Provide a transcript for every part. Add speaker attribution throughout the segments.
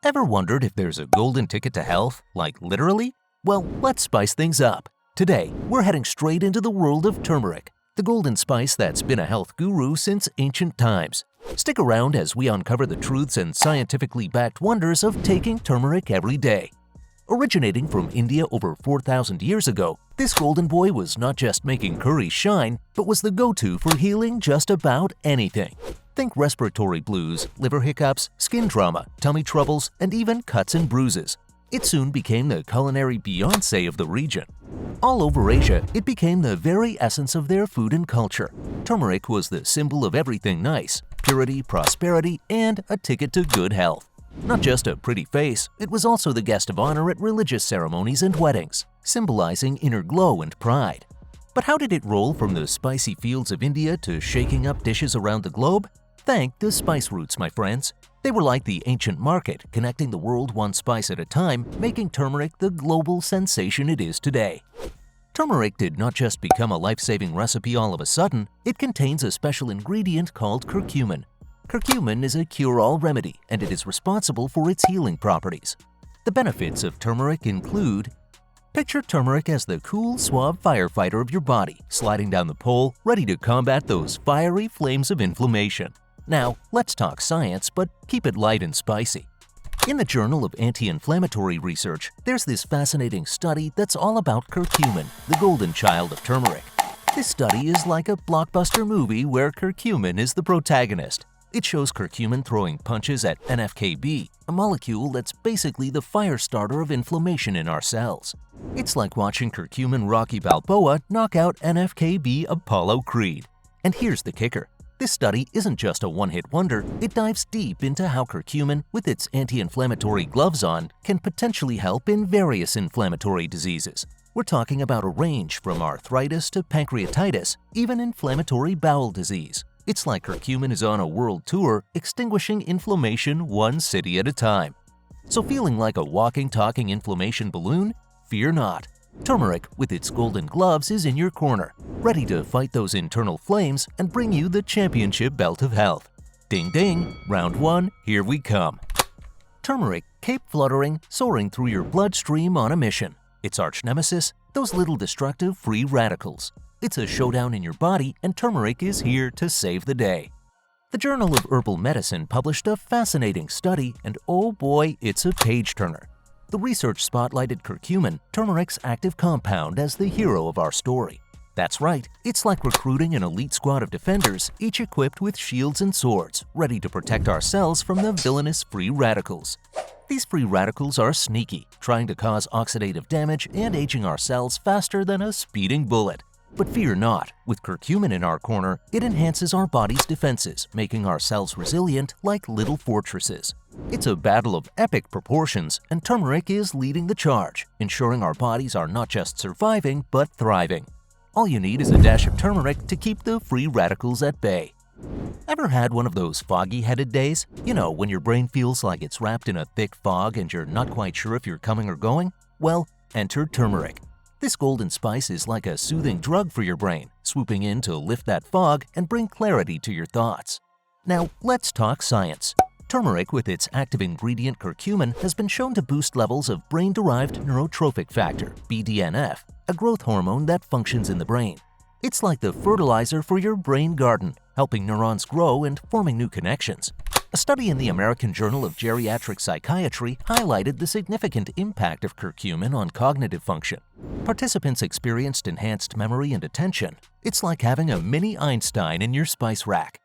Speaker 1: Ever wondered if there's a golden ticket to health, like literally? Well, let's spice things up. Today, we're heading straight into the world of turmeric, the golden spice that's been a health guru since ancient times. Stick around as we uncover the truths and scientifically backed wonders of taking turmeric every day. Originating from India over 4,000 years ago, this golden boy was not just making curries shine, but was the go-to for healing just about anything. Think respiratory blues, liver hiccups, skin trauma, tummy troubles, and even cuts and bruises. It soon became the culinary Beyoncé of the region. All over Asia, it became the very essence of their food and culture. Turmeric was the symbol of everything nice, purity, prosperity, and a ticket to good health. Not just a pretty face, it was also the guest of honor at religious ceremonies and weddings, symbolizing inner glow and pride. But how did it roll from the spicy fields of India to shaking up dishes around the globe? Thank the spice routes, my friends. They were like the ancient market, connecting the world one spice at a time, making turmeric the global sensation it is today. Turmeric did not just become a life-saving recipe all of a sudden, it contains a special ingredient called curcumin. Curcumin is a cure-all remedy, and it is responsible for its healing properties. The benefits of turmeric include: picture turmeric as the cool, suave firefighter of your body, sliding down the pole, ready to combat those fiery flames of inflammation. Now, let's talk science, but keep it light and spicy. In the Journal of Anti-Inflammatory Research, there's this fascinating study that's all about curcumin, the golden child of turmeric. This study is like a blockbuster movie where curcumin is the protagonist. It shows curcumin throwing punches at NF-κB, a molecule that's basically the fire starter of inflammation in our cells. It's like watching curcumin Rocky Balboa knock out NF-κB Apollo Creed. And here's the kicker. This study isn't just a one-hit wonder, it dives deep into how curcumin, with its anti-inflammatory gloves on, can potentially help in various inflammatory diseases. We're talking about a range from arthritis to pancreatitis, even inflammatory bowel disease. It's like curcumin is on a world tour, extinguishing inflammation one city at a time. So feeling like a walking, talking inflammation balloon? Fear not. Turmeric, with its golden gloves, is in your corner, ready to fight those internal flames and bring you the championship belt of health. Ding ding, round one, here we come. Turmeric, cape fluttering, soaring through your bloodstream on a mission. Its arch nemesis, those little destructive free radicals. It's a showdown in your body, and turmeric is here to save the day. The Journal of Herbal Medicine published a fascinating study, and oh boy, it's a page-turner. The research spotlighted curcumin, turmeric's active compound, as the hero of our story. That's right, it's like recruiting an elite squad of defenders, each equipped with shields and swords, ready to protect our cells from the villainous free radicals. These free radicals are sneaky, trying to cause oxidative damage and aging our cells faster than a speeding bullet. But fear not, with curcumin in our corner, it enhances our body's defenses, making our cells resilient like little fortresses. It's a battle of epic proportions, and turmeric is leading the charge, ensuring our bodies are not just surviving, but thriving. All you need is a dash of turmeric to keep the free radicals at bay. Ever had one of those foggy-headed days? You know, when your brain feels like it's wrapped in a thick fog and you're not quite sure if you're coming or going? Well, enter turmeric. This golden spice is like a soothing drug for your brain, swooping in to lift that fog and bring clarity to your thoughts. Now, let's talk science. Turmeric, with its active ingredient curcumin, has been shown to boost levels of brain-derived neurotrophic factor, BDNF, a growth hormone that functions in the brain. It's like the fertilizer for your brain garden, helping neurons grow and forming new connections. A study in the American Journal of Geriatric Psychiatry highlighted the significant impact of curcumin on cognitive function. Participants experienced enhanced memory and attention. It's like having a mini Einstein in your spice rack.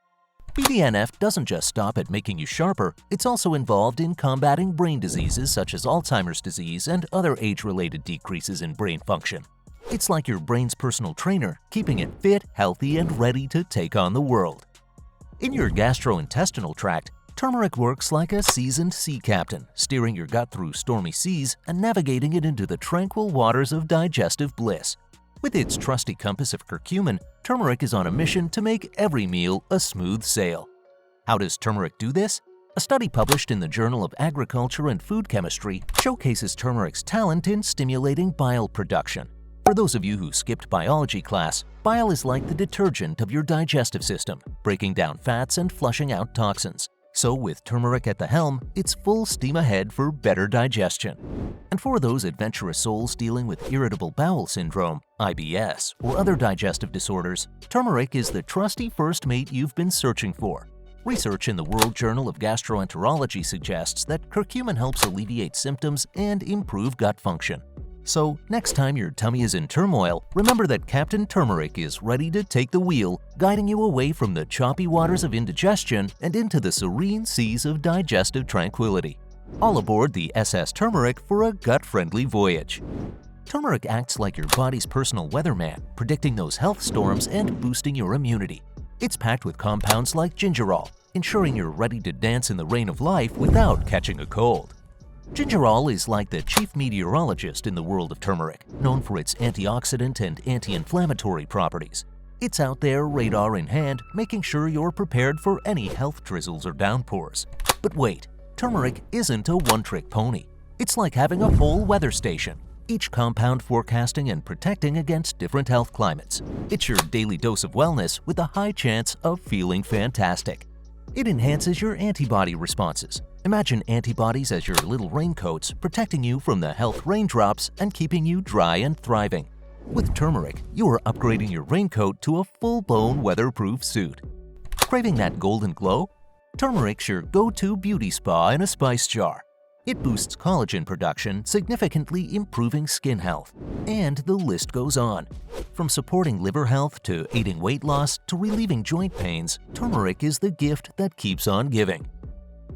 Speaker 1: BDNF doesn't just stop at making you sharper, it's also involved in combating brain diseases such as Alzheimer's disease and other age-related decreases in brain function. It's like your brain's personal trainer, keeping it fit, healthy, and ready to take on the world. In your gastrointestinal tract, turmeric works like a seasoned sea captain, steering your gut through stormy seas and navigating it into the tranquil waters of digestive bliss. With its trusty compass of curcumin, turmeric is on a mission to make every meal a smooth sail. How does turmeric do this? A study published in the Journal of Agriculture and Food Chemistry showcases turmeric's talent in stimulating bile production. For those of you who skipped biology class, bile is like the detergent of your digestive system, breaking down fats and flushing out toxins. So with turmeric at the helm, it's full steam ahead for better digestion. And for those adventurous souls dealing with irritable bowel syndrome, IBS, or other digestive disorders, turmeric is the trusty first mate you've been searching for. Research in the World Journal of Gastroenterology suggests that curcumin helps alleviate symptoms and improve gut function. So, next time your tummy is in turmoil, remember that Captain Turmeric is ready to take the wheel, guiding you away from the choppy waters of indigestion and into the serene seas of digestive tranquility. All aboard the SS Turmeric for a gut-friendly voyage. Turmeric acts like your body's personal weatherman, predicting those health storms and boosting your immunity. It's packed with compounds like gingerol, ensuring you're ready to dance in the rain of life without catching a cold. Gingerol is like the chief meteorologist in the world of turmeric, known for its antioxidant and anti-inflammatory properties. It's out there, radar in hand, making sure you're prepared for any health drizzles or downpours. But wait, turmeric isn't a one-trick pony. It's like having a whole weather station, each compound forecasting and protecting against different health climates. It's your daily dose of wellness with a high chance of feeling fantastic. It enhances your antibody responses. Imagine antibodies as your little raincoats, protecting you from the health raindrops and keeping you dry and thriving. With turmeric, you are upgrading your raincoat to a full-blown weatherproof suit. Craving that golden glow? Turmeric's your go-to beauty spa in a spice jar. It boosts collagen production, significantly improving skin health. And the list goes on. From supporting liver health to aiding weight loss to relieving joint pains, turmeric is the gift that keeps on giving.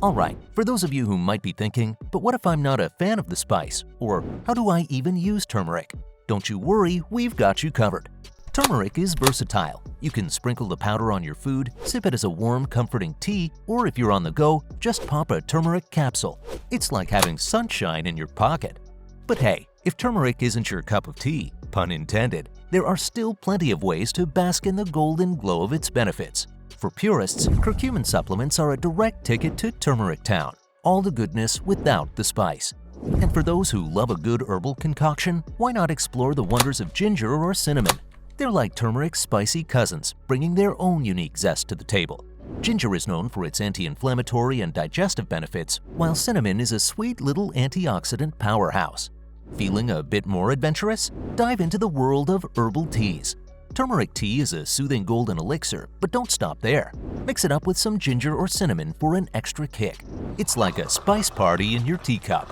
Speaker 1: Alright, for those of you who might be thinking, but what if I'm not a fan of the spice? Or how do I even use turmeric? Don't you worry, we've got you covered. Turmeric is versatile. You can sprinkle the powder on your food, sip it as a warm, comforting tea, or if you're on the go, just pop a turmeric capsule. It's like having sunshine in your pocket. But hey, if turmeric isn't your cup of tea, pun intended, there are still plenty of ways to bask in the golden glow of its benefits. For purists, curcumin supplements are a direct ticket to Turmeric Town, all the goodness without the spice. And for those who love a good herbal concoction, why not explore the wonders of ginger or cinnamon? They're like turmeric's spicy cousins, bringing their own unique zest to the table. Ginger is known for its anti-inflammatory and digestive benefits, while cinnamon is a sweet little antioxidant powerhouse. Feeling a bit more adventurous? Dive into the world of herbal teas. Turmeric tea is a soothing golden elixir, but don't stop there. Mix it up with some ginger or cinnamon for an extra kick. It's like a spice party in your teacup.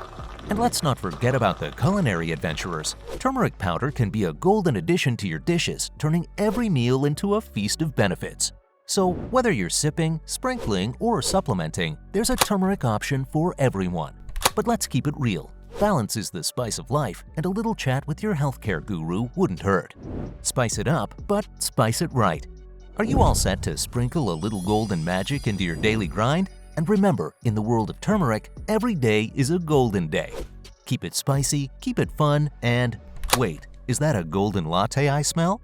Speaker 1: And let's not forget about the culinary adventurers. Turmeric powder can be a golden addition to your dishes, turning every meal into a feast of benefits. So whether you're sipping, sprinkling, or supplementing, there's a turmeric option for everyone. But let's keep it real. Balance is the spice of life, and a little chat with your healthcare guru wouldn't hurt. Spice it up, but spice it right. Are you all set to sprinkle a little golden magic into your daily grind? And remember, in the world of turmeric, every day is a golden day. Keep it spicy, keep it fun, and wait, is that a golden latte I smell?